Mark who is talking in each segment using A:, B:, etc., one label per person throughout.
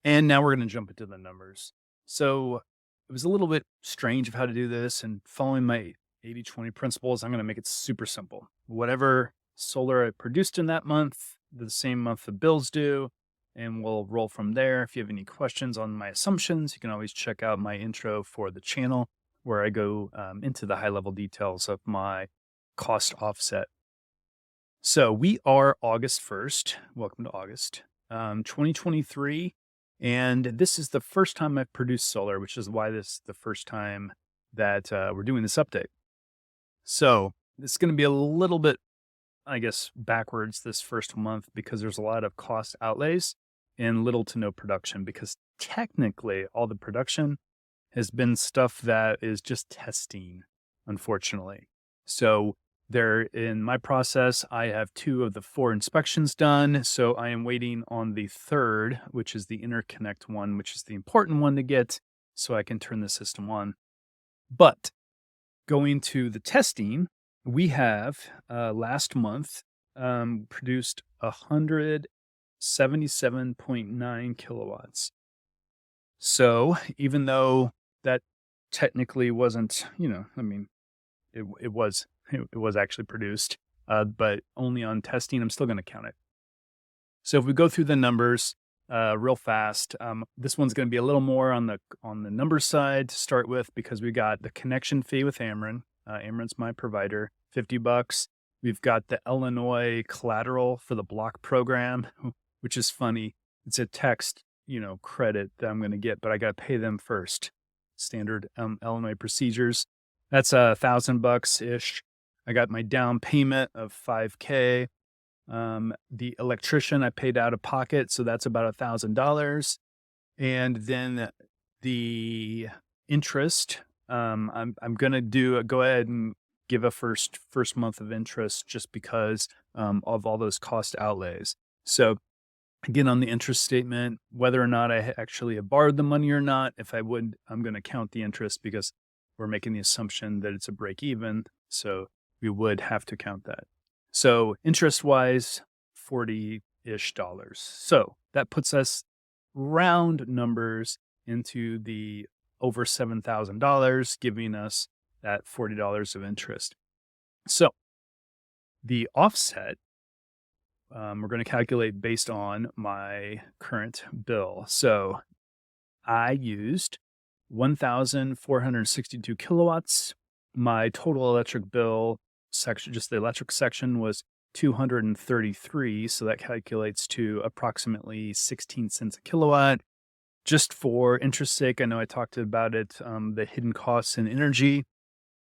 A: And now we're going to jump into the numbers. So it was a little bit strange of how to do this, and following my 80/20 principles, I'm going to make it super simple. Whatever solar I produced in that month, the same month the bills due, and we'll roll from there. If you have any questions on my assumptions, you can always check out my intro for the channel where I go into the high level details of my cost offset. So we are August 1st. Welcome to August 2023. And this is the first time I've produced solar, which is why this is the first time that we're doing this update. So this is going to be a little bit, I guess, backwards this first month because there's a lot of cost outlays and little to no production, because technically all the production has been stuff that is just testing, unfortunately. So there in my process, I have 2 of the 4 inspections done. So I am waiting on the third, which is the interconnect one, which is the important one to get so I can turn the system on. But going to the testing, we have last month produced 177.9 kilowatts. So even though that technically wasn't, I mean, it was actually produced, but only on testing, I'm still going to count it. So if we go through the numbers real fast, this one's going to be a little more on the numbers side to start with, because we got the connection fee with Ameren. Ameren's my provider, $50. We've got the Illinois collateral for the block program, which is funny. It's a text, credit that I'm going to get, but I got to pay them first. Standard Illinois procedures. That's $1,000 ish. I got my down payment of $5K. The electrician I paid out of pocket, so that's about $1,000. And then the interest, I'm gonna go ahead and give a first month of interest just because of all those cost outlays. So again, on the interest statement, whether or not I actually have borrowed the money or not, if I would, I'm going to count the interest because we're making the assumption that it's a break even. So we would have to count that. So interest wise, $40-ish. So that puts us round numbers into the over $7,000, giving us that $40 of interest. So the offset, we're going to calculate based on my current bill. So I used 1,462 kilowatts. My total electric bill section, just the electric section, was 233. So that calculates to approximately 16 cents a kilowatt. Just for interest sake, I know I talked about it, the hidden costs in energy.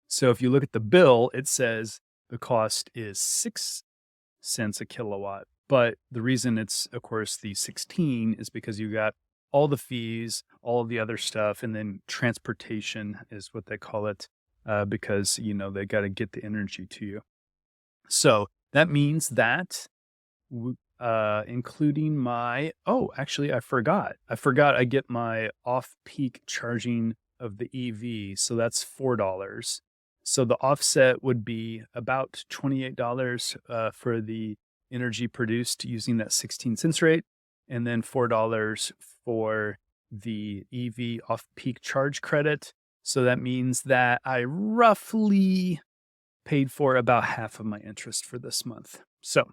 A: So if you look at the bill, it says the cost is 6 cents a kilowatt. But the reason it's, of course, the 16 is because you got all the fees, all of the other stuff, and then transportation is what they call it, because, they got to get the energy to you. So that means that including my, actually, I forgot I get my off-peak charging of the EV. So that's $4. So the offset would be about $28 for the energy produced using that 16 cents rate, and then $4 for the EV off-peak charge credit. So that means that I roughly paid for about half of my interest for this month. So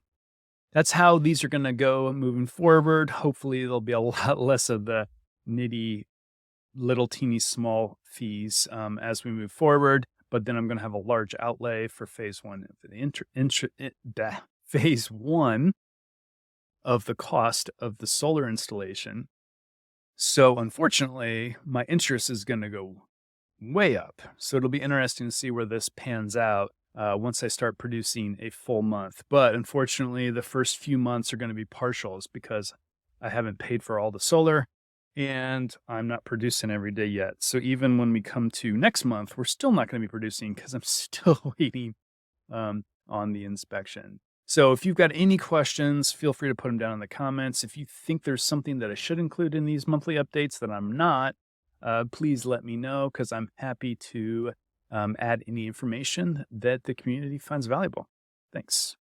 A: that's how these are going to go moving forward. Hopefully there'll be a lot less of the nitty little teeny small fees as we move forward. But then I'm going to have a large outlay for phase 1 of the phase 1 of the cost of the solar installation. So unfortunately, my interest is going to go way up. So it'll be interesting to see where this pans out once I start producing a full month. But unfortunately, the first few months are going to be partials because I haven't paid for all the solar and I'm not producing every day yet. So even when we come to next month, we're still not going to be producing because I'm still waiting on the inspection. So if you've got any questions, feel free to put them down in the comments. If you think there's something that I should include in these monthly updates that I'm not, please let me know, because I'm happy to add any information that the community finds valuable. Thanks.